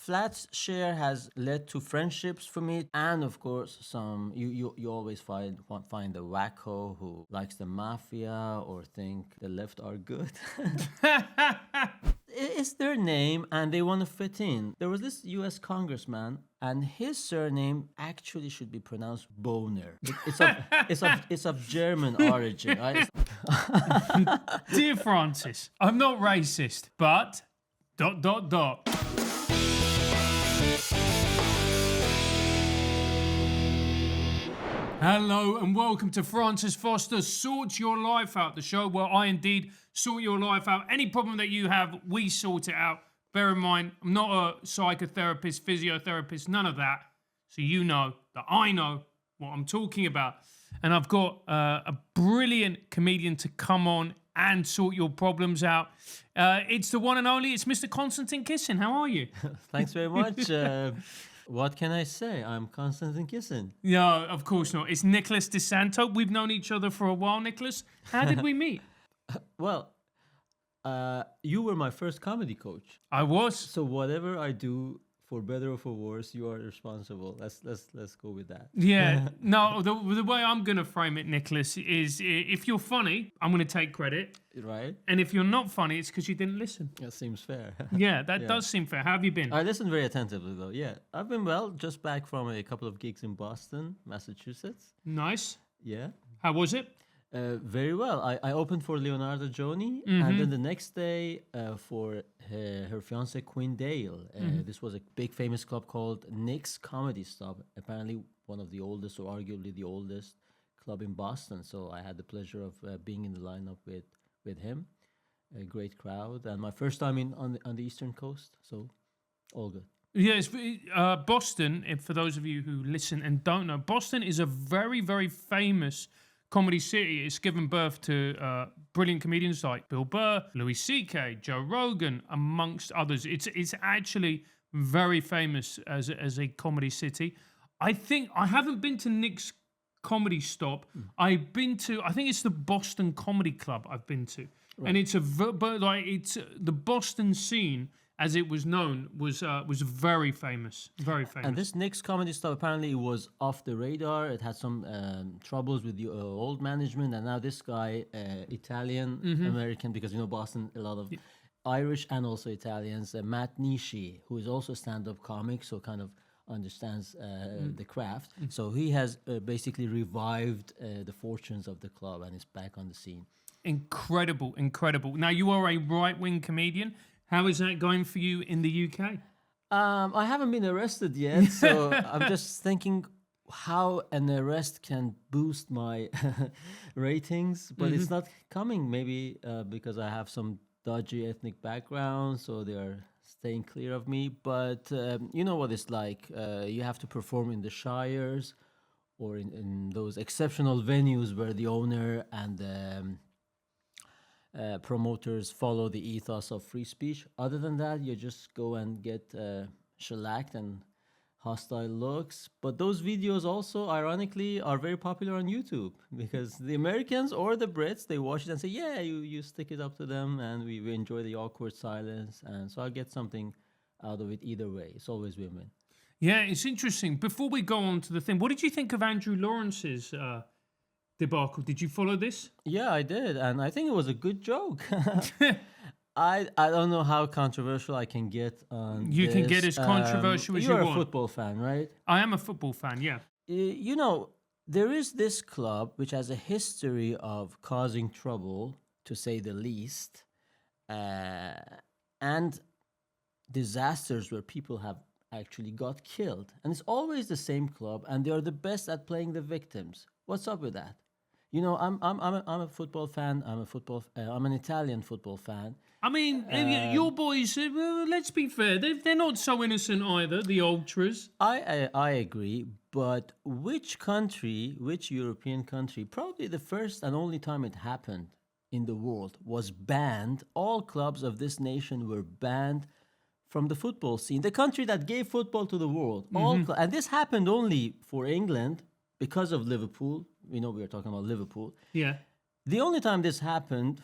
flat share has led to friendships for me, and of course, some you always find a wacko who likes the mafia or think the left are good. It's their name, and they want to fit in. There was this U.S. congressman, and his surname actually should be pronounced Boner. It's of German origin, right? Dear Francis, I'm not racist, but ... Hello and welcome to Francis Foster Sorts Your Life Out, the show where I indeed sort your life out. Any problem that you have, we sort it out. Bear in mind, I'm not a psychotherapist, physiotherapist, none of that. So you know that I know what I'm talking about. And I've got a brilliant comedian to come on and sort your problems out. It's the one and only, it's Mr. Konstantin Kisin. How are you? Thanks very much. What can I say? I'm Konstantin Kisin. No, of course not. It's Nicholas De Santo. We've known each other for a while, Nicholas. How did we meet? Well, you were my first comedy coach. I was. So whatever I do, for better or for worse, you are responsible. Let's go with that. Yeah. No, the way I'm going to frame it, Nicholas, is if you're funny, I'm going to take credit. Right. And if you're not funny, it's because you didn't listen. That seems fair. Yeah, that does seem fair. How have you been? I listened very attentively, though. Yeah, I've been well. Just back from a couple of gigs in Boston, Massachusetts. Nice. Yeah. How was it? Very well. I opened for Leonardo Joni, and then the next day for her fiancée Quinn Dale. This was a big famous club called Nick's Comedy Stop. Apparently one of the oldest, or arguably the oldest, club in Boston. So I had the pleasure of being in the lineup with him. A great crowd, and my first time on the Eastern Coast. So all good. Yes, Boston. For those of you who listen and don't know, Boston is a very, very famous comedy city. It's given birth to brilliant comedians like Bill Burr, Louis C.K., Joe Rogan, amongst others. It's actually very famous as a comedy city. I think I haven't been to Nick's Comedy Stop. I've been to, I think it's the Boston Comedy Club I've been to, and it's the Boston scene, as it was known, was very famous, very famous. And this Nick's Comedy Stop, apparently it was off the radar. It had some troubles with the old management, and now this guy, Italian American, because you know Boston, a lot of Irish and also Italians, Matt Nishi, who is also a stand-up comic, so kind of understands the craft. So he has basically revived the fortunes of the club and is back on the scene. Incredible. Now you are a right-wing comedian. How is that going for you in the UK? I haven't been arrested yet, so I'm just thinking how an arrest can boost my ratings, but it's not coming. Maybe because I have some dodgy ethnic background, so they are staying clear of me. But you know what it's like. You have to perform in the shires or in those exceptional venues where the owner and promoters follow the ethos of free speech. Other than that, you just go and get shellacked and hostile looks. But those videos also, ironically, are very popular on YouTube because the Americans or the Brits, they watch it and say, yeah, you stick it up to them, and we enjoy the awkward silence. And so I get something out of it either way. It's always win-win. Yeah, it's interesting. Before we go on to the thing, what did you think of Andrew Lawrence's debacle? Did you follow this? Yeah, I did, and I think it was a good joke. I don't know how controversial I can get on You this. can get as controversial as you want. You're a football fan, right? I am a football fan, yeah. You know, there is this club which has a history of causing trouble, to say the least, and disasters where people have actually got killed. And it's always the same club, and they are the best at playing the victims. What's up with that? You know, I'm a football fan. I'm an Italian football fan. I mean, your boys. Let's be fair. They're not so innocent either. The ultras. I agree, but which European country, probably the first and only time it happened in the world, was banned? All clubs of this nation were banned from the football scene. The country that gave football to the world. And this happened only for England because of Liverpool. We know we are talking about Liverpool. Yeah. The only time this happened,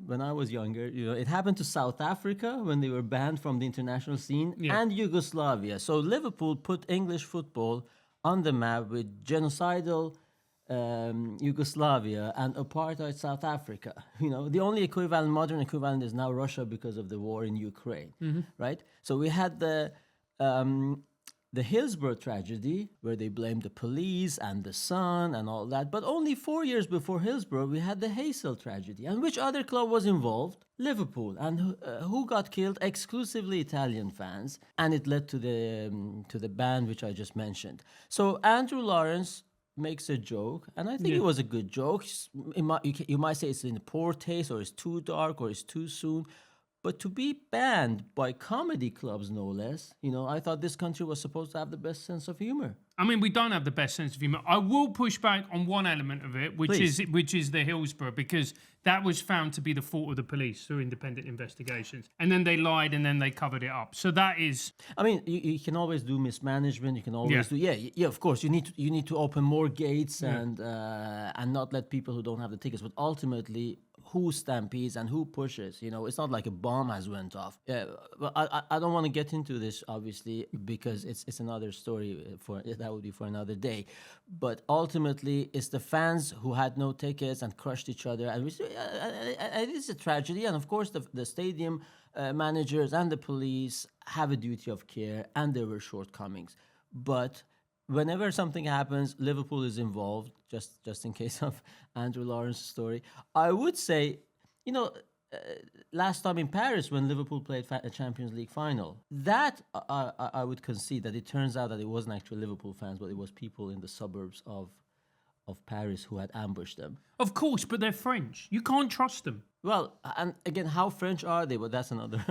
when I was younger, it happened to South Africa when they were banned from the international scene, Yeah. and Yugoslavia. So Liverpool put English football on the map with genocidal Yugoslavia and apartheid South Africa. The only equivalent, modern equivalent, is now Russia because of the war in Ukraine, right? So we had the Hillsborough tragedy, where they blamed the police and the sun and all that. But only 4 years before Hillsborough, we had the Heysel tragedy. And which other club was involved? Liverpool. And who got killed? Exclusively Italian fans. And it led to the ban, which I just mentioned. So Andrew Lawrence makes a joke, and I think it was a good joke. You might say it's in poor taste, or it's too dark, or it's too soon. But to be banned by comedy clubs, no less, I thought this country was supposed to have the best sense of humor. I mean, we don't have the best sense of humor. I will push back on one element of it, which is the Hillsborough, because that was found to be the fault of the police through independent investigations, and then they lied, and then they covered it up. So that is. I mean, you can always do mismanagement. You can always do. Yeah. Of course, you need to open more gates and not let people who don't have the tickets. But ultimately, who stampedes and who pushes? It's not like a bomb has went off. Yeah, but I don't want to get into this, obviously, because it's another story that would be for another day. But ultimately, it's the fans who had no tickets and crushed each other, and it's a tragedy. And of course, the stadium managers and the police have a duty of care, and there were shortcomings. But whenever something happens, Liverpool is involved, just in case of Andrew Lawrence's story. I would say, last time in Paris when Liverpool played a Champions League final, that I would concede that it turns out that it wasn't actually Liverpool fans, but it was people in the suburbs of Paris who had ambushed them. Of course, but they're French. You can't trust them. Well, and again, how French are they? But that's another.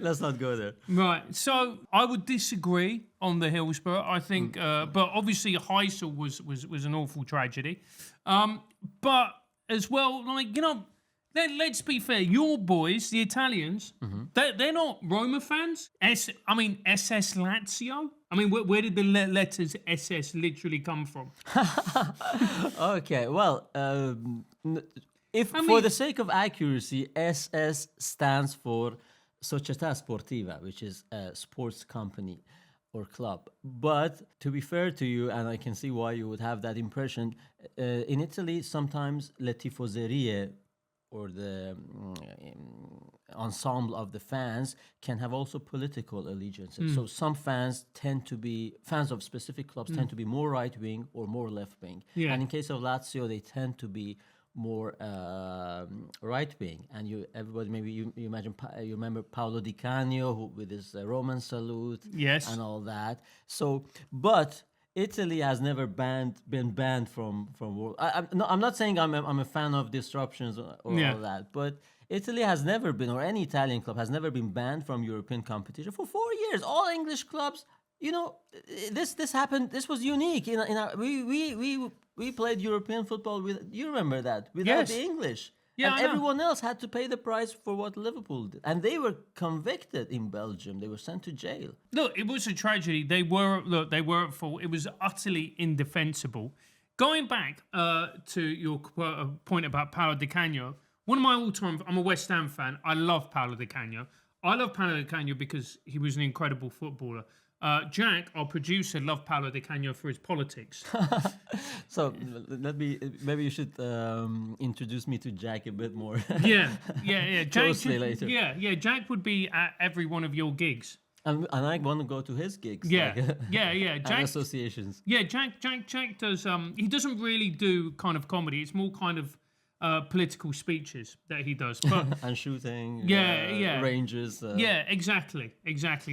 Let's not go there. Right. So I would disagree on the Hillsborough. I think, but obviously Heysel was an awful tragedy. But as well, let's be fair. Your boys, the Italians, they're not Roma fans. SS Lazio. I mean, where did the letters SS literally come from? Okay, well, for the sake of accuracy, SS stands for Società Sportiva, which is a sports company or club. But to be fair to you, and I can see why you would have that impression, in Italy, sometimes le tifoserie, or the ensemble of the fans, can have also political allegiances. So some fans of specific clubs tend to be more right-wing or more left-wing. Yeah. And in case of Lazio, they tend to be more right-wing. And everybody, maybe you imagine, you remember Paolo Di Canio with his Roman salute, Yes. and all that. So, but Italy has never been banned from world. I'm not saying I'm a fan of disruptions or all that, but Italy has never been, or any Italian club has never been banned from European competition for 4 years. All English clubs, this happened. This was unique. We played European football with. You remember that without the English. Yeah, and I know. everyone else had to pay the price for what Liverpool did. And they were convicted in Belgium. They were sent to jail. Look, it was a tragedy. They were at fault. It was utterly indefensible. Going back to your point about Paolo Di Canio, one of my all-time, I'm a West Ham fan. I love Paolo Di Canio. I love Paolo Di Canio because he was an incredible footballer. Jack, our producer, loved Paolo Di Canio for his politics. So maybe you should introduce me to Jack a bit more. Yeah. Jack, Closely later. Yeah. Jack would be at every one of your gigs. And I want to go to his gigs. Yeah. And Jack, associations. yeah, Jack does. He doesn't really do kind of comedy. It's more kind of political speeches that he does. But And shooting. Yeah. Ranges. yeah, exactly.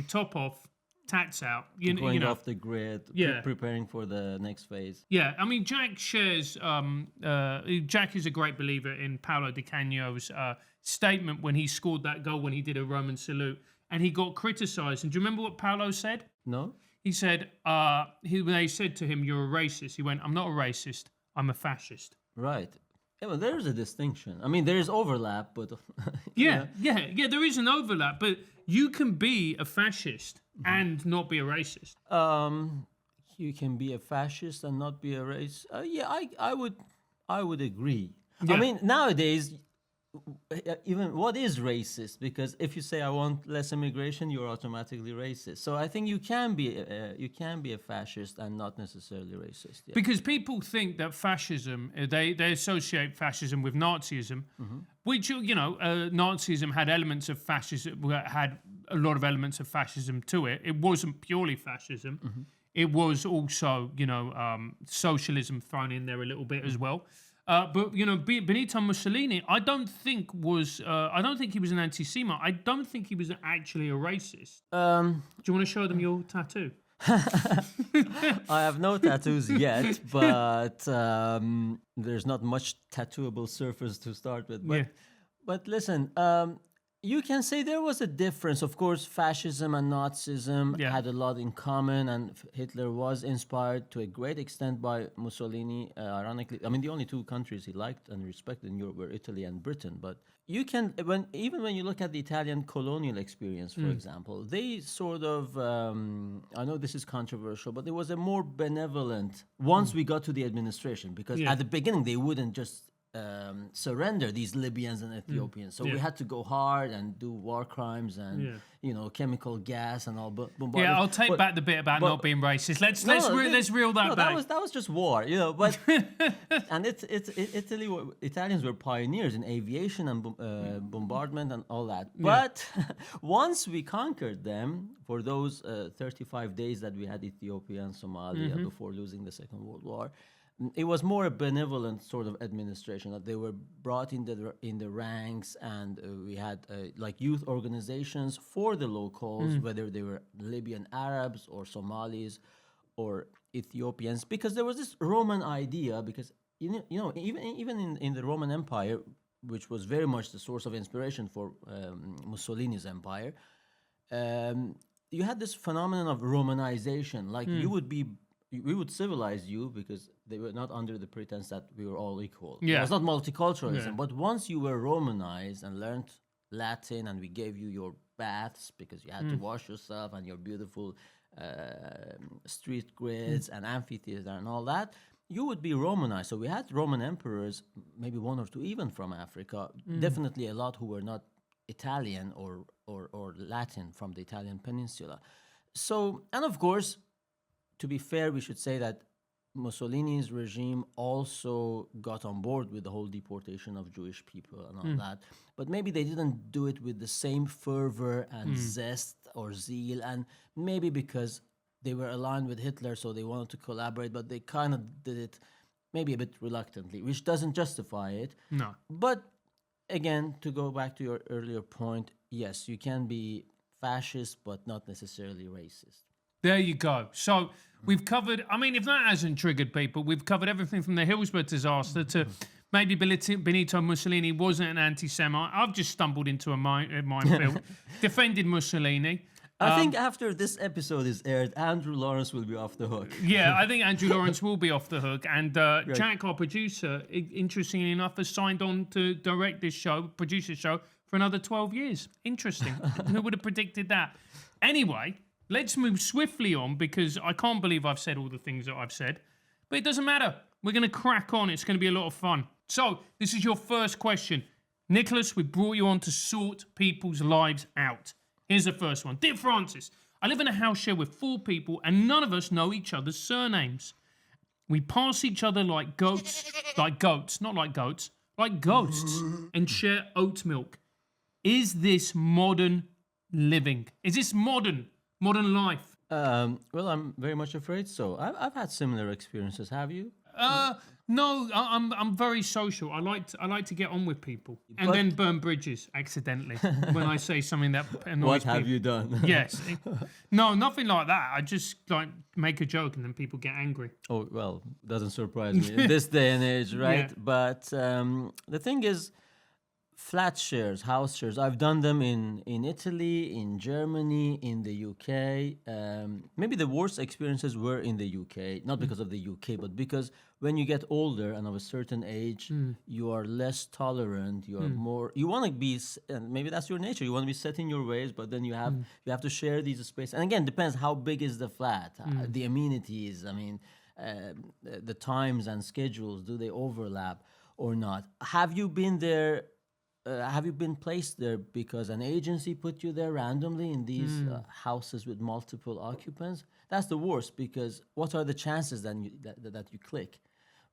Top off. Tats out, Going off the grid, preparing for the next phase. Yeah, I mean, Jack shares. Jack is a great believer in Paolo Di Canio's statement when he scored that goal when he did a Roman salute, and he got criticised. And do you remember what Paolo said? No. He said, when they said to him, "You're a racist," he went, "I'm not a racist. I'm a fascist." Right. Yeah, well, there is a distinction. I mean, there is overlap, but Yeah, there is an overlap, but you can be a fascist and not be a racist. You can be a fascist and not be a race. I would I would agree. Yeah. I mean, nowadays, even what is racist? Because if you say I want less immigration, you're automatically racist. So I think you can be a fascist and not necessarily racist. Yeah. Because people think that fascism, they associate fascism with Nazism, which, Nazism had elements of fascism, had a lot of elements of fascism to it. It wasn't purely fascism. It was also, socialism thrown in there a little bit as well. But Benito Mussolini, I don't think he was an anti-Semite. I don't think he was actually a racist. Do you want to show them your tattoo? I have no tattoos yet, but there's not much tattooable surface to start with. But, Yeah. but listen, you can say there was a difference. Of course, fascism and Nazism Yeah. had a lot in common, and Hitler was inspired to a great extent by Mussolini. Ironically, I mean, the only two countries he liked and respected in Europe were Italy and Britain. But you can, even when you look at the Italian colonial experience, for example, they sort of, I know this is controversial, but there was a more benevolent once we got to the administration, because Yeah. at the beginning they wouldn't just surrender these Libyans and Ethiopians. So we had to go hard and do war crimes and chemical gas and all. But Yeah, I'll take back the bit about not being racist. Let's reel that back. That was just war, But and Italians were pioneers in aviation and bombardment and all that. But once we conquered them for those 35 days that we had Ethiopia and Somalia before losing the Second World War. It was more a benevolent sort of administration, that they were brought in the ranks, and we had like youth organizations for the locals, whether they were Libyan Arabs or Somalis or Ethiopians, because there was this Roman idea. Because even in the Roman Empire, which was very much the source of inspiration for Mussolini's empire, you had this phenomenon of Romanization. Like we would civilize you because they were not under the pretense that we were all equal. Yeah. It was not multiculturalism. Yeah. But once you were Romanized and learned Latin, and we gave you your baths because you had to wash yourself, and your beautiful street grids and amphitheater and all that, you would be Romanized. So we had Roman emperors, maybe one or two even from Africa, definitely a lot who were not Italian or Latin from the Italian peninsula. So, and of course, to be fair, we should say that Mussolini's regime also got on board with the whole deportation of Jewish people and all that. But maybe they didn't do it with the same fervor and zest or zeal. And maybe because they were aligned with Hitler, so they wanted to collaborate, but they kind of did it maybe a bit reluctantly, which doesn't justify it. No. But again, to go back to your earlier point, yes, you can be fascist, but not necessarily racist. There you go. So we've covered, I mean, if that hasn't triggered people, we've covered everything from the Hillsborough disaster to maybe Benito Mussolini wasn't an anti-Semite. I've just stumbled into a minefield, defended Mussolini. I think after this episode is aired, Andrew Lawrence will be off the hook. Yeah, I think Andrew Lawrence will be off the hook. And Jack, our producer, interestingly enough, has signed on to direct this show, produce this show, for another 12 years. Interesting. Who would have predicted that? Anyway, let's move swiftly on, because I can't believe I've said all the things that I've said. But it doesn't matter. We're going to crack on. It's going to be a lot of fun. So, this is your first question. Nicholas, we brought you on to sort people's lives out. Here's the first one. Dear Francis, I live in a house share with 4 people, and none of us know each other's surnames. We pass each other like goats, not like goats, like ghosts, and share oat milk. Is this modern living? Is this modern life? Well, I'm very much afraid so. I've had similar experiences. Have you? No, I'm very social. I like to get on with people, and then burn bridges accidentally when I say something that annoys What people. have you done? Yes. No, nothing like that. I just like make a joke and then people get angry. Oh, well, doesn't surprise me in this day and age, right? Yeah. But the thing is, flat shares, house shares, I've done them in Italy, in Germany, in the UK. Maybe the worst experiences were in the UK, not because of the UK, but because when you get older and of a certain age, you are less tolerant, you are more, you want to be, and maybe that's your nature, you want to be set in your ways, but then you have to share these spaces. And again, depends how big is the flat, the amenities, I mean, the times and schedules, do they overlap or not? Have you been there? Have you been placed there because an agency put you there randomly in these houses with multiple occupants? That's the worst, because what are the chances that you click?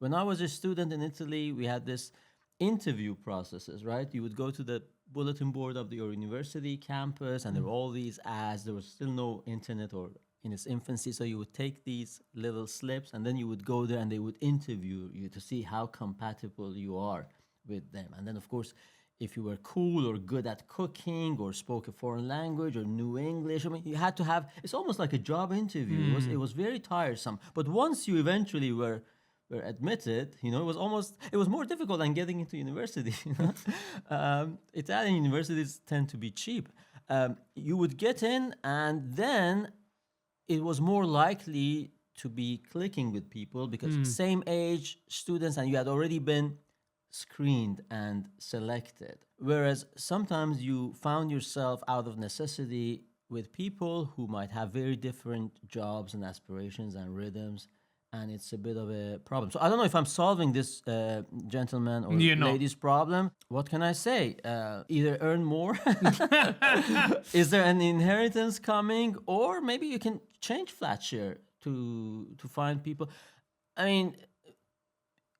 When I was a student in Italy, we had this interview processes, right? You would go to the bulletin board of your university campus, and there were all these ads. There was still no internet or in its infancy, so you would take these little slips, and then you would go there, and they would interview you to see how compatible you are with them. And then, of course, if you were cool or good at cooking or spoke a foreign language or knew English, I mean, you had to have. It's almost like a job interview. It was very tiresome. But once you eventually were admitted, it was more difficult than getting into university. Italian universities tend to be cheap. You would get in, and then it was more likely to be clicking with people because same age students, and you had already been screened and selected. Whereas sometimes you found yourself out of necessity with people who might have very different jobs and aspirations and rhythms, and it's a bit of a problem. So I don't know if I'm solving this gentleman or lady's problem. What can I say? Either earn more. Is there an inheritance coming? Or maybe you can change flat share to find people. I mean,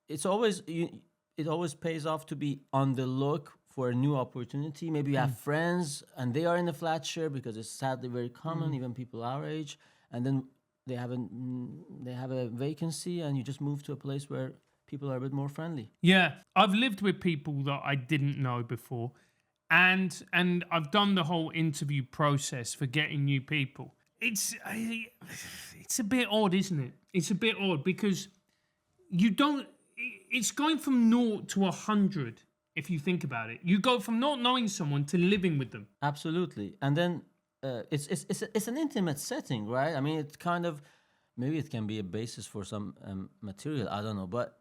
it always pays off to be on the look for a new opportunity. Maybe you have friends and they are in the flat share, because it's sadly very common, even people our age, and then they have a vacancy, and you just move to a place where people are a bit more friendly. Yeah, I've lived with people that I didn't know before, and I've done the whole interview process for getting new people. It's a bit odd, isn't it? It's a bit odd because you don't. It's going from 0 to 100 if you think about it. You go from not knowing someone to living with them. Absolutely, and then it's an intimate setting, right? I mean, it's kind of, maybe it can be a basis for some material. I don't know, but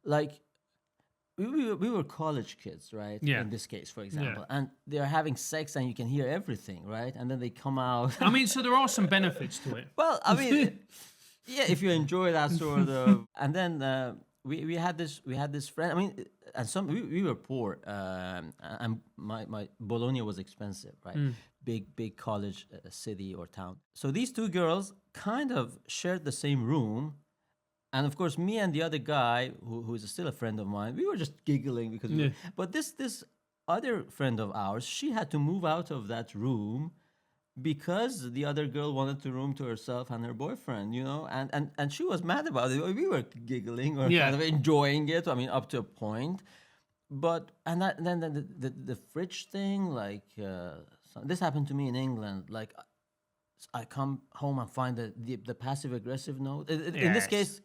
like we were college kids, right? Yeah. In this case, for example, and they're having sex, and you can hear everything, right? And then they come out. I mean, so there are some benefits to it. Well, I mean, yeah, if you enjoy that sort of, and then. We had this friend. I mean, and we were poor, and my Bologna was expensive, right? Big college city or town. So these two girls kind of shared the same room, and of course, me and the other guy, who is still a friend of mine, we were just giggling because. But this other friend of ours, she had to move out of that room, because the other girl wanted the room to herself and her boyfriend, and she was mad about it. We were giggling or kind of enjoying it. I mean, up to a point, but then the fridge thing, like this happened to me in England. Like, I come home and find the passive aggressive note. In this case,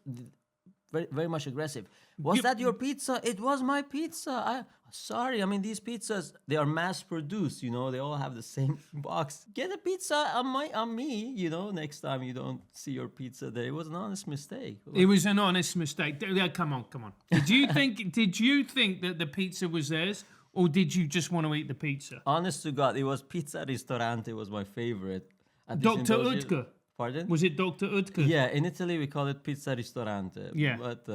very very much aggressive. Was that your pizza? It was my pizza. Sorry, I mean, these pizzas, they are mass produced, they all have the same box. Get a pizza on me, next time you don't see your pizza there. It was an honest mistake. It was an honest mistake. Yeah, come on. Did you think that the pizza was theirs, or did you just want to eat the pizza? Honest to God, it was Pizza Ristorante was my favorite. Dr. Utke. Pardon? Was it Dr. Utke? Yeah, in Italy we call it Pizza Ristorante. Yeah. But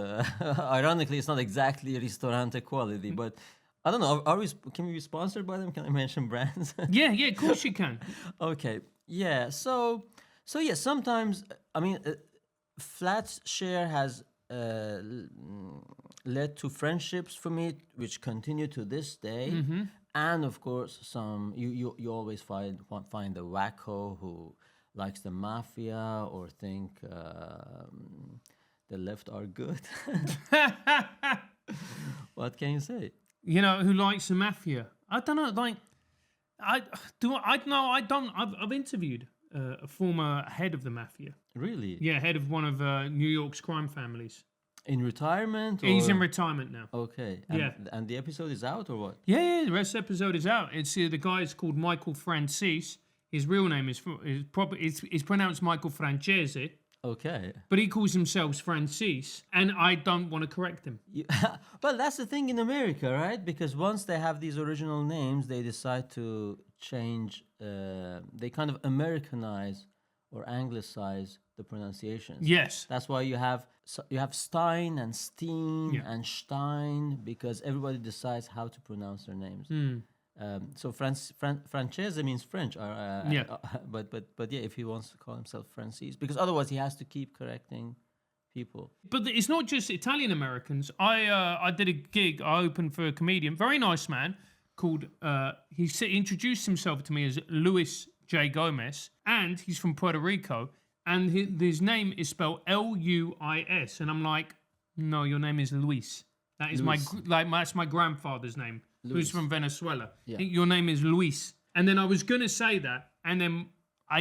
ironically, it's not exactly Ristorante quality, but I don't know. Can we be sponsored by them? Can I mention brands? Yeah, of course you can. Okay. Yeah. So yeah. Sometimes, I mean, flat share has led to friendships for me, which continue to this day. And of course, you always find the wacko who likes the mafia or think the left are good. What can you say? Who likes the mafia? I don't know. Like, I've interviewed a former head of the mafia. Really? Yeah, head of one of New York's crime families. In retirement? He's in retirement now. Okay. And the episode is out or what? Yeah. The rest of the episode is out. It's the guy is called Michael Francis. His real name is pronounced Michael Francese. Okay. But he calls himself Francis, and I don't want to correct him. Well, that's the thing in America, right? Because once they have these original names, they decide to change. They kind of Americanize or anglicize the pronunciations. Yes. That's why you have Stein and Steen Yeah. and Stein, because everybody decides how to pronounce their names. So Francese means French, Yeah. but yeah, if he wants to call himself Francis, because otherwise he has to keep correcting people. But it's not just Italian Americans. I did a gig. I opened for a comedian, very nice man, called. He introduced himself to me as Luis J. Gomez, and he's from Puerto Rico, and his name is spelled Luis, and I'm like, no, your name is Luis. That is Luis. that's my grandfather's name, who's Luis. from Venezuela. Yeah. Your name is Luis, and then I was gonna say that, and then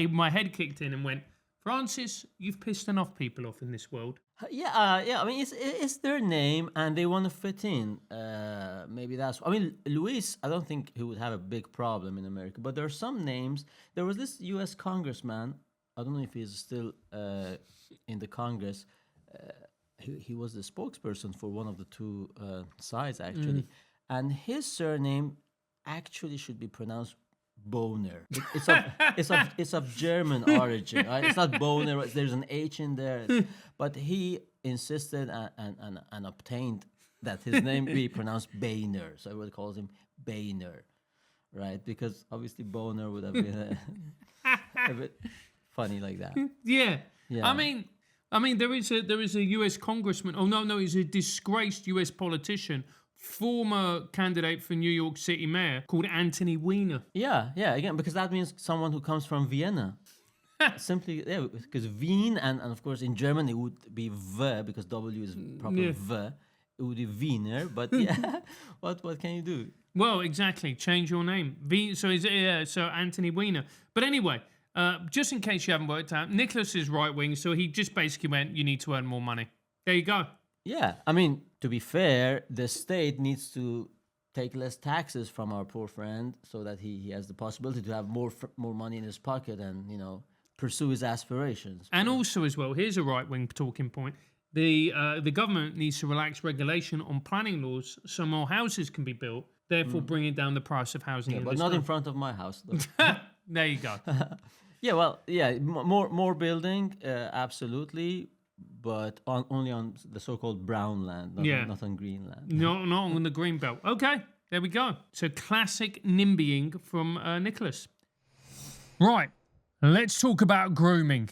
my head kicked in and went, Francis, you've pissed enough people off in this world. Yeah. I mean, it's their name, and they want to fit in. Maybe that's. I mean, Luis. I don't think he would have a big problem in America. But there are some names. There was this U.S. congressman. I don't know if he's still in the Congress. He was the spokesperson for one of the two sides, actually, and his surname actually should be pronounced Boner. It's of German origin. Right? It's not Boner. There's an H in there, but he insisted and obtained that his name be pronounced Boehner. So everybody calls him Boehner, right? Because obviously Boner would have been a bit funny like that. Yeah. Yeah. I mean, there is a U.S. congressman. Oh no, he's a disgraced U.S. politician, former candidate for New York City mayor, called Anthony Weiner. Yeah. Again, because that means someone who comes from Vienna. Simply, yeah, because Wien, and of course in German it would be V, because W is proper V. It would be Wiener, but yeah, what can you do? Well, exactly. Change your name. So Anthony Weiner. But anyway. Just in case you haven't worked out, Nicholas is right wing, so he just basically went, you need to earn more money. There you go. Yeah, I mean, to be fair, the state needs to take less taxes from our poor friend so that he has the possibility to have more money in his pocket and, pursue his aspirations. And also as well, here's a right wing talking point. The government needs to relax regulation on planning laws so more houses can be built, therefore bringing down the price of housing. Yeah, in but this not in country. front of my house, though. There you go. Yeah, well, more building, absolutely, but only on the so-called brown land, not on green land. No, not on the green belt. Okay, there we go. So classic NIMBYing from Nicholas. Right, let's talk about grooming.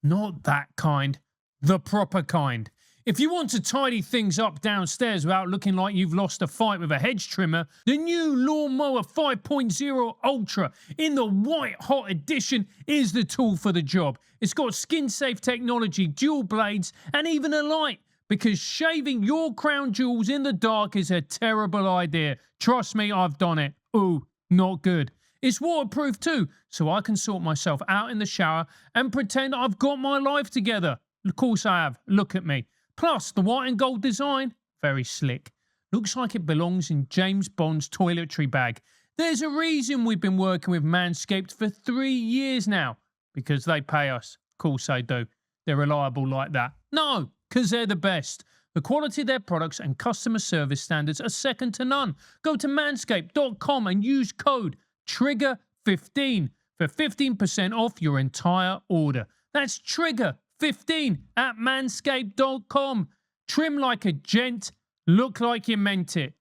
Not that kind, the proper kind. If you want to tidy things up downstairs without looking like you've lost a fight with a hedge trimmer, the new Lawnmower 5.0 Ultra in the white hot edition is the tool for the job. It's got skin-safe technology, dual blades, and even a light, because shaving your crown jewels in the dark is a terrible idea. Trust me, I've done it. Ooh, not good. It's waterproof too, so I can sort myself out in the shower and pretend I've got my life together. Of course I have. Look at me. Plus, the white and gold design, very slick. Looks like it belongs in James Bond's toiletry bag. There's a reason we've been working with Manscaped for 3 years now. Because they pay us. Of course they do. They're reliable like that. No, because they're the best. The quality of their products and customer service standards are second to none. Go to manscaped.com and use code TRIGGER15 for 15% off your entire order. That's TRIGGER15 at manscaped.com. Trim like a gent, look like you meant it.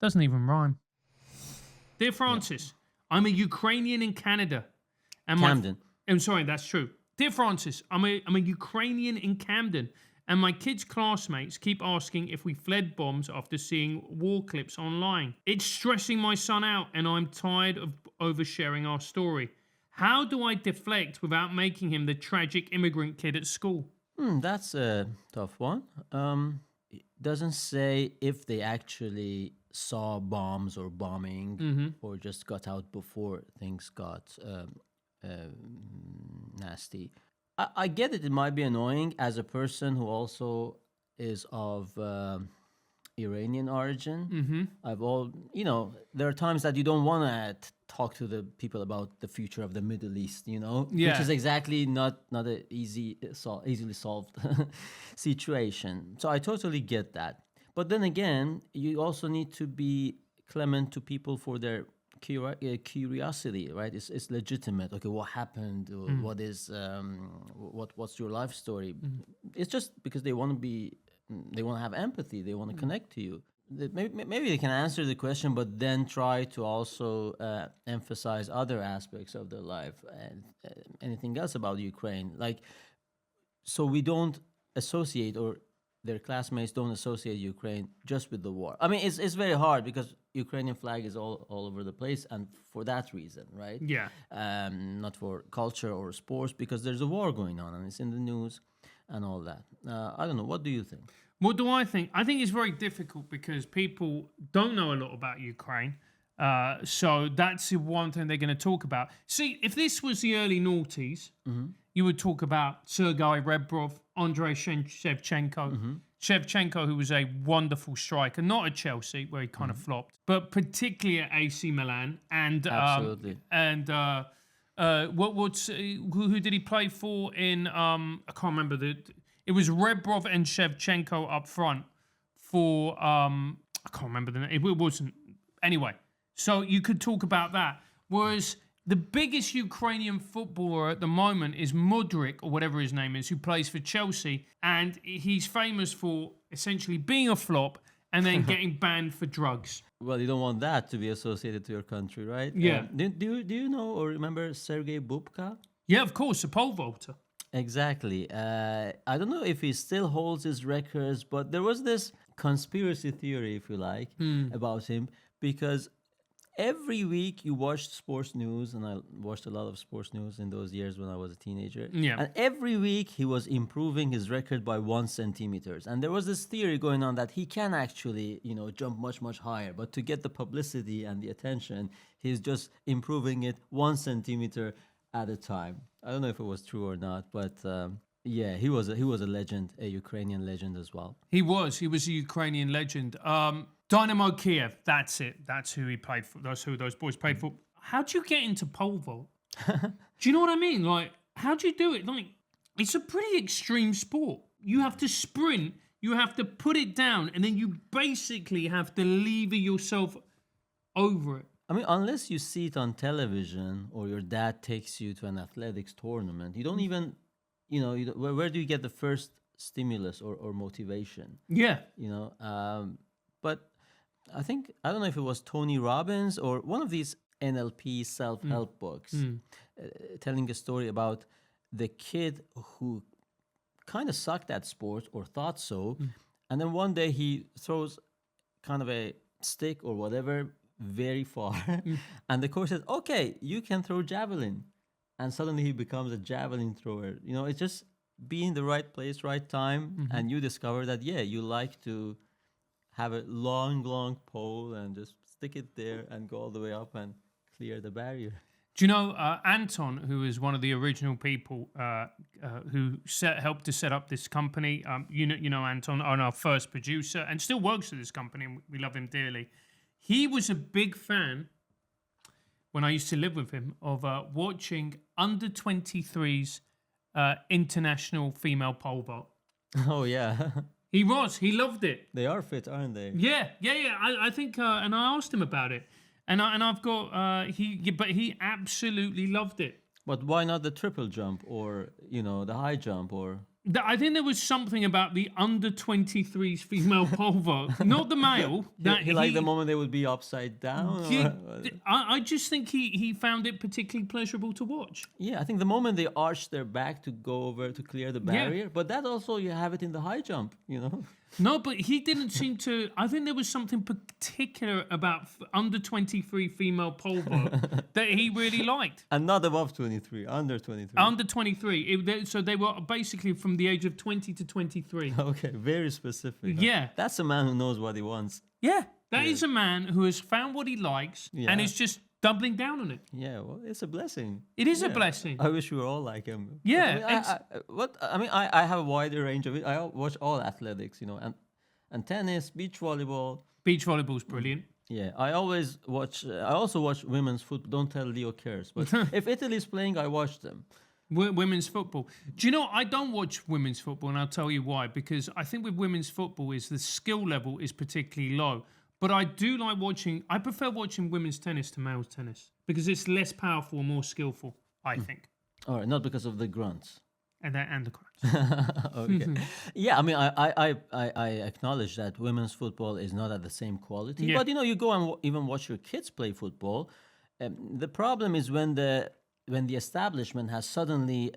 Doesn't even rhyme. Dear Francis, I'm a Ukrainian in Canada. And Camden. I'm sorry, that's true. Dear Francis, I'm a Ukrainian in Camden, and my kids' classmates keep asking if we fled bombs after seeing war clips online. It's stressing my son out, and I'm tired of oversharing our story. How do I deflect without making him the tragic immigrant kid at school? That's a tough one. It doesn't say if they actually saw bombs or bombing or just got out before things got nasty. I get it. It might be annoying as a person who also is of Iranian origin. There are times that you don't want to talk to the people about the future of the Middle East, which is exactly not a easily solved situation. So I totally get that. But then again, you also need to be clement to people for their curiosity, right? It's legitimate. Okay, what happened? Or what is what's your life story? It's just because they want to be, they want to have empathy. They want to connect to you. Maybe they can answer the question, but then try to also emphasize other aspects of their life and anything else about Ukraine. Like, so we don't associate, or their classmates don't associate Ukraine just with the war. I mean, it's very hard because Ukrainian flag is all over the place, and for that reason, right? Yeah. Not for culture or sports, because there's a war going on and it's in the news and all that. I don't know. What do you think? What do I think? I think it's very difficult because people don't know a lot about Ukraine. So that's the one thing they're going to talk about. See, if this was the early noughties, you would talk about Sergei Rebrov, Andrei Shevchenko. Shevchenko, who was a wonderful striker, not at Chelsea, where he kind of flopped, but particularly at AC Milan. And Absolutely. Who did he play for in? I can't remember It was Rebrov and Shevchenko up front for I can't remember the name. It wasn't anyway. So you could talk about that. Whereas the biggest Ukrainian footballer at the moment is Mudryk, or whatever his name is, who plays for Chelsea, and he's famous for essentially being a flop and then getting banned for drugs. Well, you don't want that to be associated to your country, right? Yeah. Do you know or remember Sergei Bubka? Yeah, of course, a pole vaulter. Exactly. I don't know if he still holds his records, but there was this conspiracy theory, if you like, about him, because every week you watched sports news, and I watched a lot of sports news in those years when I was a teenager. Yeah. And every week he was improving his record by 1 centimeter. And there was this theory going on that he can actually, jump much, much higher. But to get the publicity and the attention, he's just improving it 1 centimeter at a time. I don't know if it was true or not, but yeah, he was a legend, a Ukrainian legend as well. He was a Ukrainian legend. Dynamo Kiev, that's it. That's who he played for. That's who those boys played for. How do you get into pole vault? Do you know what I mean? Like, how do you do it? Like, it's a pretty extreme sport. You have to sprint, you have to put it down, and then you basically have to lever yourself over it. I mean, unless you see it on television or your dad takes you to an athletics tournament, you don't even, where do you get the first stimulus or motivation? Yeah. But I don't know if it was Tony Robbins or one of these NLP self-help books telling a story about the kid who kind of sucked at sports or thought so. And then one day he throws kind of a stick or whatever very far. And the coach says, okay, you can throw javelin. And suddenly he becomes a javelin thrower. It's just be in the right place, right time. And you discover that, you like to have a long pole and just stick it there and go all the way up and clear the barrier. Do you know Anton, who is one of the original people who helped to set up this company? You know Anton, our first producer, and still works at this company, and we love him dearly. He was a big fan, when I used to live with him, of watching under 23's international female pole vault. Oh yeah. He loved it. They are fit, aren't they? Yeah. I think, and I asked him about it, and I've got but he absolutely loved it. But why not the triple jump or the high jump or? I think there was something about the under 23's female pole vault, not the male. He liked the moment they would be upside down. I just think he found it particularly pleasurable to watch. Yeah, I think the moment they arch their back to go over to clear the barrier, but that also you have it in the high jump, No, but he didn't seem to. I think there was something particular about under 23 female pole vault that he really liked. And not above 23, under 23. Under 23. So they were basically from the age of 20 to 23. Okay, very specific. Yeah. That's a man who knows what he wants. Yeah, that is a man who has found what he likes and is just doubling down on it. Yeah, well, it's a blessing. It is a blessing. I wish we were all like him. Yeah. I have a wider range of it. I watch all athletics, and tennis, beach volleyball. Beach volleyball's brilliant. Yeah, I also watch women's football. Don't tell Leo cares. But if Italy's playing, I watch them. Women's football. Do you know, I don't watch women's football, and I'll tell you why. Because I think with women's football is the skill level is particularly low. But I do like watching. I prefer watching women's tennis to male's tennis because it's less powerful and more skillful. I think, All right, not because of the grunts. and the crunch. Okay. Yeah, I mean, I acknowledge that women's football is not at the same quality. Yeah. But you go and even watch your kids play football. The problem is when the establishment has suddenly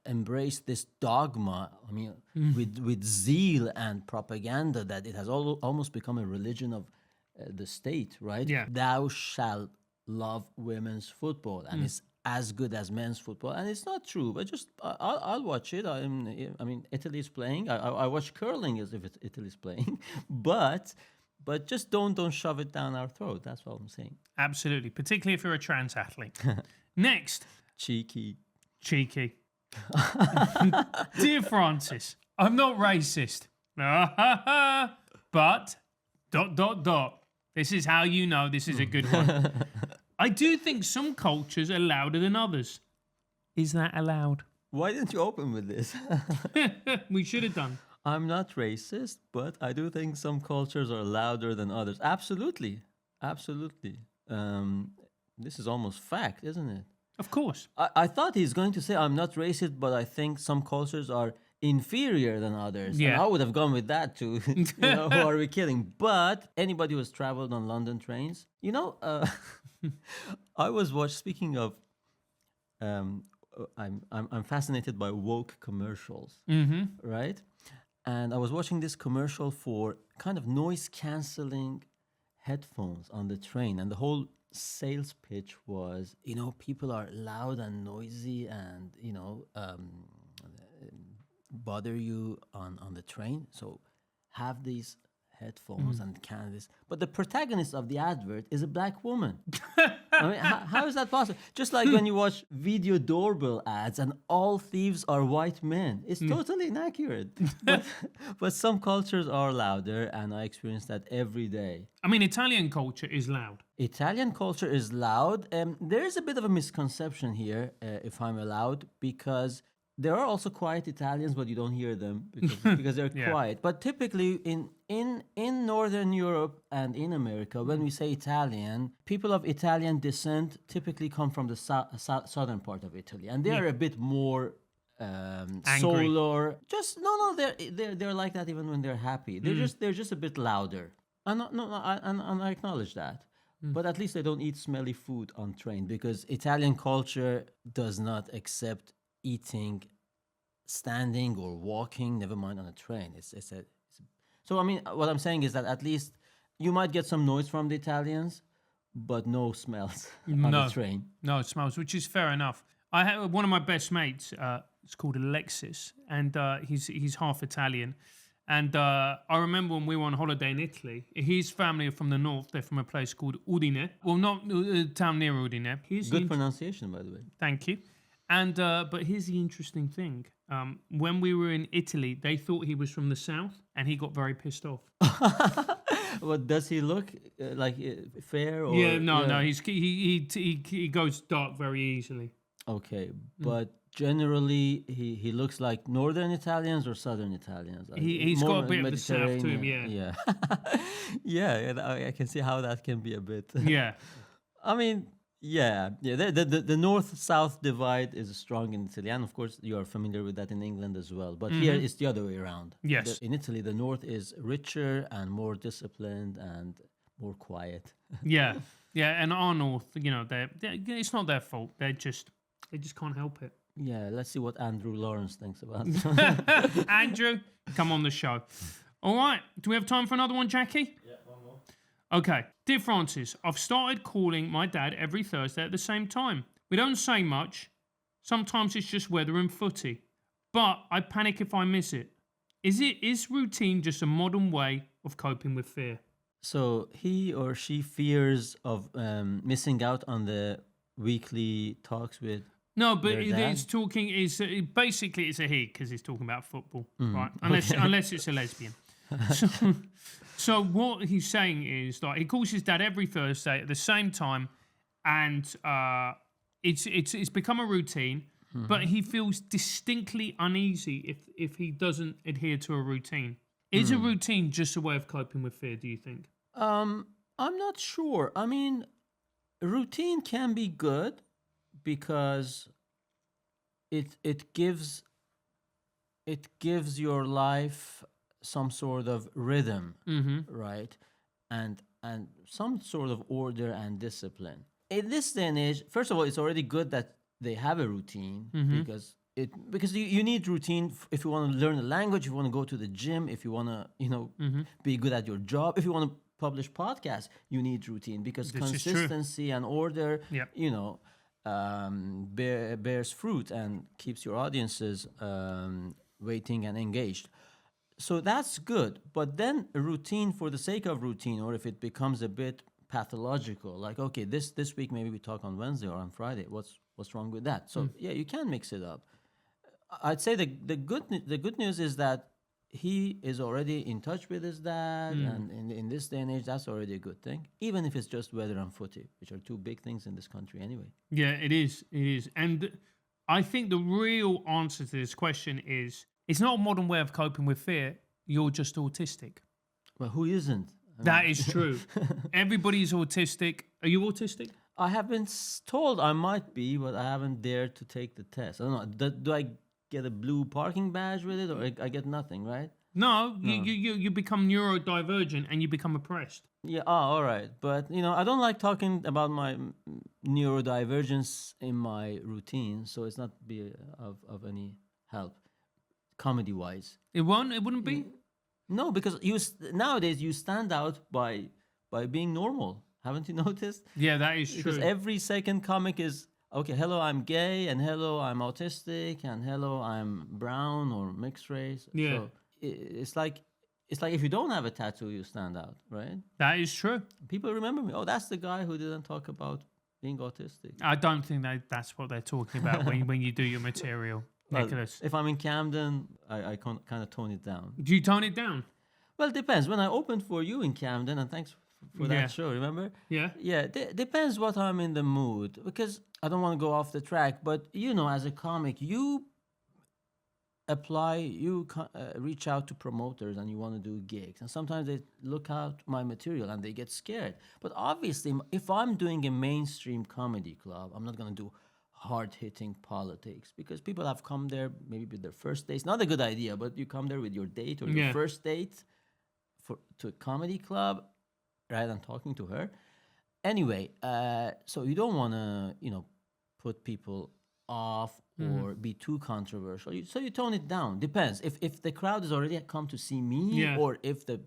embraced this dogma. I mean, with zeal and propaganda, that it has almost become a religion of the state, right? Yeah. Thou shalt love women's football, and it's as good as men's football, and it's not true. But just I'll watch it. I mean, Italy's playing. I watch curling as if Italy's playing, but just don't shove it down our throat. That's what I'm saying. Absolutely, particularly if you're a trans athlete. Next, Cheeky. Dear Francis, I'm not racist, but ... This is how you know this is a good one. I do think some cultures are louder than others. Is that allowed? Why didn't you open with this? We should have done. I'm not racist, but I do think some cultures are louder than others. Absolutely. This is almost fact, isn't it? Of course. I thought he's going to say I'm not racist, but I think some cultures are inferior than others. Yeah. And I would have gone with that too. Who are we kidding? But anybody who has traveled on London trains, I was speaking of, I'm fascinated by woke commercials, right? And I was watching this commercial for kind of noise canceling headphones on the train, and the whole sales pitch was, people are loud and noisy and bother you on the train, so have these headphones and canvas. But the protagonist of the advert is a black woman. I mean, how is that possible? Just like when you watch video doorbell ads and all thieves are white men. It's totally inaccurate. But some cultures are louder, and I experience that every day. I mean, Italian culture is loud. Italian culture is loud. There is a bit of a misconception here, if I'm allowed, because there are also quiet Italians, but you don't hear them because they're quiet. But typically in Northern Europe and in America, when we say Italian, people of Italian descent typically come from the southern part of Italy, and they are a bit more solar. Just they're like that even when they're happy. They're just a bit louder. And I acknowledge that. But at least they don't eat smelly food on train, because Italian culture does not accept eating standing or walking, never mind on a train. So I mean, what I'm saying is that at least you might get some noise from the Italians, but no smells on the train. No smells, which is fair enough. I have one of my best mates. It's called Alexis, and he's half Italian. And I remember when we were on holiday in Italy, his family are from the north. They're from a place called Udine. Well, not a town near Udine. Good pronunciation, by the way. Thank you. And but here's the interesting thing. When we were in Italy, they thought he was from the south, and he got very pissed off. What does he look like? Fair? Or, no. He goes dark very easily. Okay, but generally he looks like Northern Italians or Southern Italians. He's got a bit of the south to him. Yeah. Yeah. I can see how that can be a bit. Yeah. I mean. Yeah. The north-south divide is strong in Italy, and of course you are familiar with that in England as well. But here it's the other way around. Yes. In Italy, the north is richer and more disciplined and more quiet. Yeah, and our north, it's not their fault. They just can't help it. Yeah. Let's see what Andrew Lawrence thinks about. Andrew, come on the show. All right. Do we have time for another one, Jackie? Yeah, one more. Okay. Dear Francis, I've started calling my dad every Thursday at the same time. We don't say much. Sometimes it's just weather and footy. But I panic if I miss it. Is routine just a modern way of coping with fear? So he or she fears of missing out on the weekly talks with. No, but their dad? Basically it's a he, because he's talking about football, right? Unless it's a lesbian. So what he's saying is that he calls his dad every Thursday at the same time, and it's become a routine. But he feels distinctly uneasy if he doesn't adhere to a routine. Is a routine just a way of coping with fear, do you think? I'm not sure. I mean, routine can be good because it gives your life some sort of rhythm, right? And some sort of order and discipline. In this day and age, first of all, it's already good that they have a routine because you need routine if you want to learn a language, if you want to go to the gym, if you want to be good at your job, if you want to publish podcasts, you need routine because This is true. consistency and order, Yep. bears fruit and keeps your audiences waiting and engaged. So that's good. But then a routine for the sake of routine, or if it becomes a bit pathological, like okay, this week maybe we talk on Wednesday or on Friday. What's wrong with that? So yeah, you can mix it up. I'd say the good news is that he is already in touch with his dad, and in this day and age, that's already a good thing. Even if it's just weather and footy, which are two big things in this country anyway. Yeah, it is. It is. And I think the real answer to this question is it's not a modern way of coping with fear. You're just autistic. Well, who isn't? That is true. Everybody's autistic. Are you autistic? I have been told I might be, but I haven't dared to take the test. I don't know. Do I get a blue parking badge with it, or I get nothing, right? No, you become neurodivergent and you become oppressed. Yeah, all right. But, I don't like talking about my neurodivergence in my routine, so it's not be of any help, comedy-wise. It wouldn't be? No, because nowadays you stand out by being normal. Haven't you noticed? Yeah, that is true. Because every second comic is, okay, hello, I'm gay, and hello, I'm autistic, and hello, I'm brown or mixed race. Yeah. So it's like if you don't have a tattoo, you stand out, right? That is true. People remember me. Oh, that's the guy who didn't talk about being autistic. I don't think that's what they're talking about when you do your material, Nicholas. If I'm in Camden, I kind of tone it down. Do you tone it down? Well, it depends. When I opened for you in Camden, and thanks for that Yeah. show, remember? Yeah. Yeah, depends what I'm in the mood, because I don't want to go off the track, but as a comic, you reach out to promoters and you want to do gigs, and sometimes they look out my material and they get scared. But obviously, if I'm doing a mainstream comedy club, I'm not going to do hard-hitting politics, because people have come there maybe with their first dates. Not a good idea, but you come there with your date or your Yeah. first date to a comedy club, rather than talking to her. Anyway, so you don't want to, put people off or be too controversial. So you tone it down. Depends. If the crowd has already come to see me, Yeah. or if the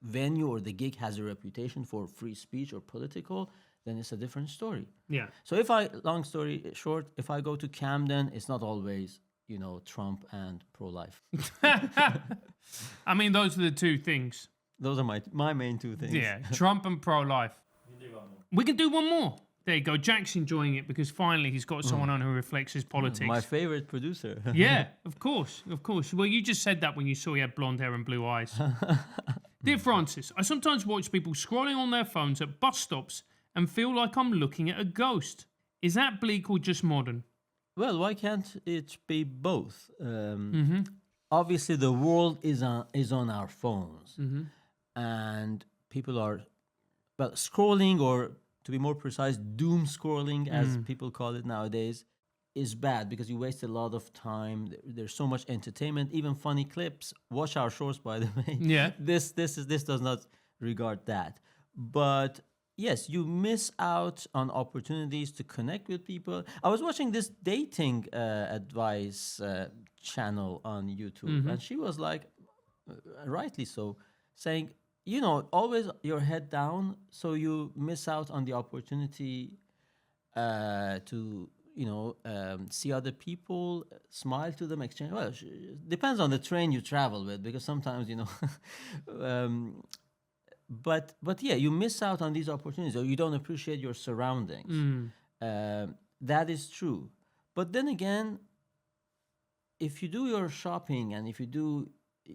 venue or the gig has a reputation for free speech or political, then it's a different story. Yeah. So long story short, if I go to Camden, it's not always, Trump and pro-life. I mean, those are the two things. Those are my main two things. Yeah, Trump and pro-life. We can do one more. There you go. Jack's enjoying it because finally he's got someone on who reflects his politics. My favorite producer. Yeah, of course. Well, you just said that when you saw he had blonde hair and blue eyes. Dear Francis, I sometimes watch people scrolling on their phones at bus stops and feel like I'm looking at a ghost. Is that bleak or just modern? Well, why can't it be both? Obviously, the world is on our phones, and people are scrolling, or to be more precise, doom scrolling, as people call it nowadays, is bad because you waste a lot of time. There's so much entertainment, even funny clips. Watch our shorts, by the way. Yeah. This does not regard that, but yes, you miss out on opportunities to connect with people. I was watching this dating advice channel on YouTube, and she was like, rightly so, saying, always your head down, so you miss out on the opportunity to, see other people, smile to them, exchange. Well, depends on the train you travel with, because sometimes, But yeah, you miss out on these opportunities, or you don't appreciate your surroundings. That is true. But then again, if you do your shopping and if you do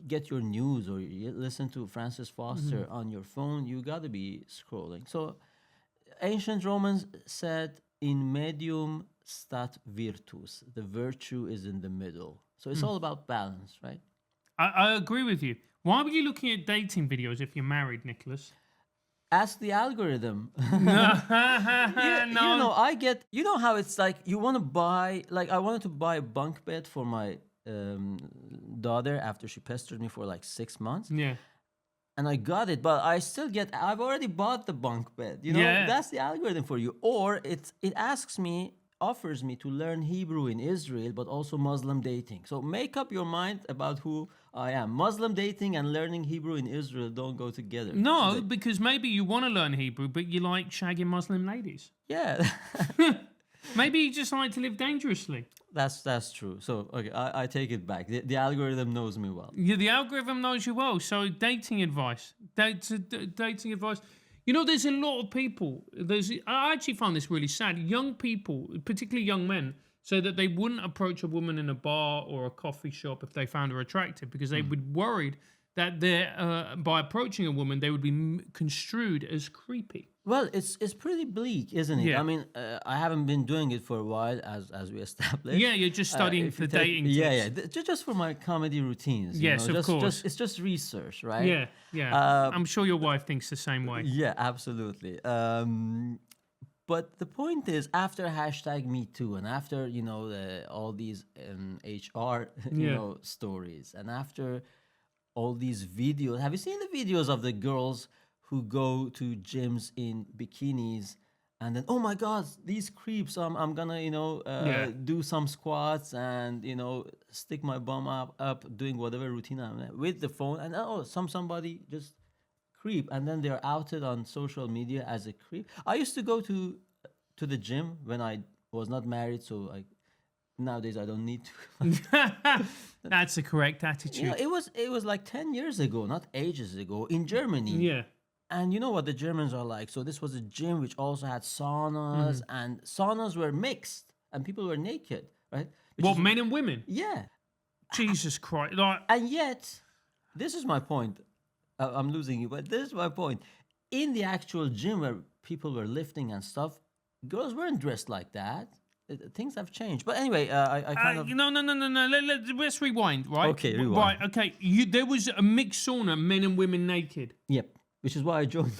get your news or you listen to Francis Foster on your phone, you got to be scrolling. So ancient Romans said, in medium stat virtus, the virtue is in the middle. So it's all about balance, right? I agree with you Why were you looking at dating videos if you're married, Nicholas? Ask the algorithm. No. I get, how it's like you want to buy, like I wanted to buy a bunk bed for my daughter after she pestered me for like 6 months. Yeah. And I got it, but I've already bought the bunk bed. Yeah. That's the algorithm for you. Or it offers me to learn Hebrew in Israel, but also Muslim dating. So make up your mind about who I am. Muslim dating and learning Hebrew in Israel don't go together. No, because maybe you want to learn Hebrew, but you like shagging Muslim ladies. Yeah. Maybe you just like to live dangerously. That's true. So, okay, I take it back. The algorithm knows me well. Yeah, the algorithm knows you well. So dating advice. Dating advice. There's a lot of people. I actually find this really sad. Young people, particularly young men, say that they wouldn't approach a woman in a bar or a coffee shop if they found her attractive because they would be worried that by approaching a woman, they would be construed as creepy. Well, it's pretty bleak, isn't it? Yeah. I mean, I haven't been doing it for a while, as we established. Yeah, you're just studying for dating tips. Yeah. Just for my comedy routines. Yes, of course. It's just research, right? Yeah. I'm sure your wife thinks the same way. Yeah, absolutely. But the point is, after #MeToo and after all these HR stories, and after all these videos, have you seen the videos of the girls who go to gyms in bikinis and then, oh my God, these creeps, I'm gonna do some squats and stick my bum up doing whatever routine I'm with the phone, and somebody just creep, and then they're outed on social media as a creep. I used to go to the gym when I was not married, so nowadays I don't need to. That's the correct attitude. It was like 10 years ago, not ages ago, in Germany. Yeah. And you know what the Germans are like. So this was a gym which also had saunas, and saunas were mixed, and people were naked, right? Men and women? Yeah. Jesus Christ! And yet, this is my point. I'm losing you, but this is my point. In the actual gym where people were lifting and stuff, girls weren't dressed like that. Things have changed. But anyway, I kind of... No. Let's rewind, right? Okay, rewind. Right, okay. There was a mixed sauna, men and women naked. Yep. Which is why I joined.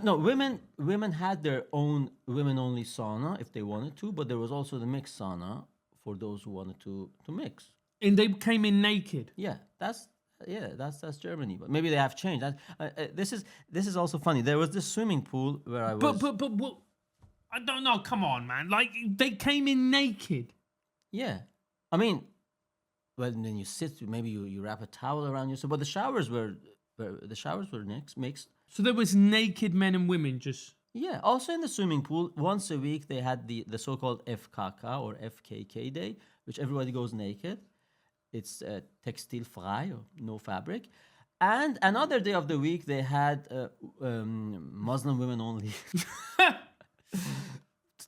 No, women had their own women-only sauna if they wanted to, but there was also the mixed sauna for those who wanted to mix. And they came in naked. Yeah, that's Germany, but maybe they have changed. This is also funny. There was this swimming pool where I was. But I don't know. Come on, man. Like they came in naked. Yeah, I mean, well, then you sit. Maybe you wrap a towel around yourself. But the showers were mixed. So there was naked men and women just. Yeah. Also in the swimming pool, once a week they had the so-called FKK or FKK day, which everybody goes naked. It's textilfrei, or no fabric. And another day of the week they had Muslim women only.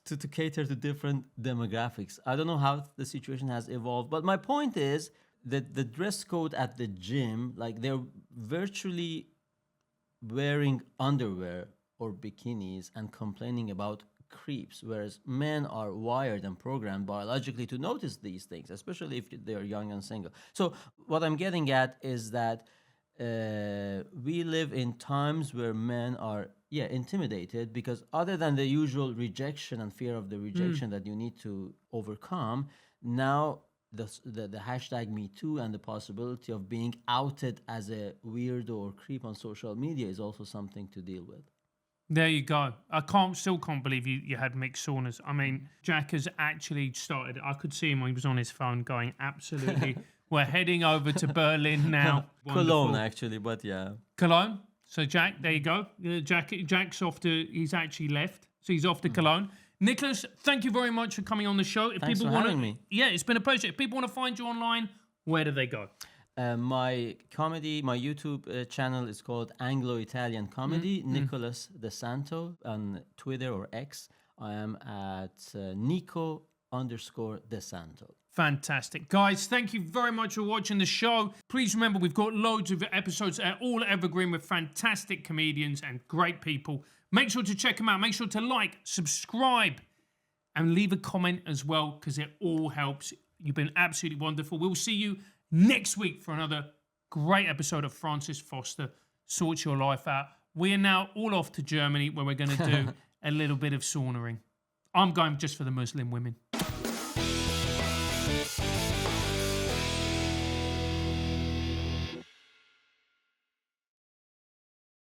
to cater to different demographics. I don't know how the situation has evolved, but my point is that the dress code at the gym, like they're virtually wearing underwear or bikinis and complaining about creeps, whereas men are wired and programmed biologically to notice these things, especially if they're young and single. So what I'm getting at is that we live in times where men are intimidated, because other than the usual rejection and fear of the rejection that you need to overcome, now the #MeToo and the possibility of being outed as a weirdo or creep on social media is also something to deal with. There you go. I still can't believe you had mixed saunas. I mean, Jack has actually started. I could see him when he was on his phone going, absolutely. We're heading over to Berlin now. Cologne, actually, but yeah. Cologne. So Jack, there you go. Jack's off to. He's actually left, so he's off to Cologne. Nicholas, thank you very much for coming on the show. If Thanks for having me. Yeah, it's been a pleasure. If people want to find you online, where do they go? My YouTube channel is called Anglo-Italian Comedy, Nicholas De Santo on Twitter or X. I am at Nico_De Santo. Fantastic. Guys, thank you very much for watching the show. Please remember, we've got loads of episodes all evergreen with fantastic comedians and great people. Make sure to check them out. Make sure to like, subscribe, and leave a comment as well, because it all helps. You've been absolutely wonderful. We'll see you next week for another Great episode of Francis Foster, Sort Your Life Out. We are now all off to Germany where we're going to do a little bit of saunering. I'm going just for the Muslim women.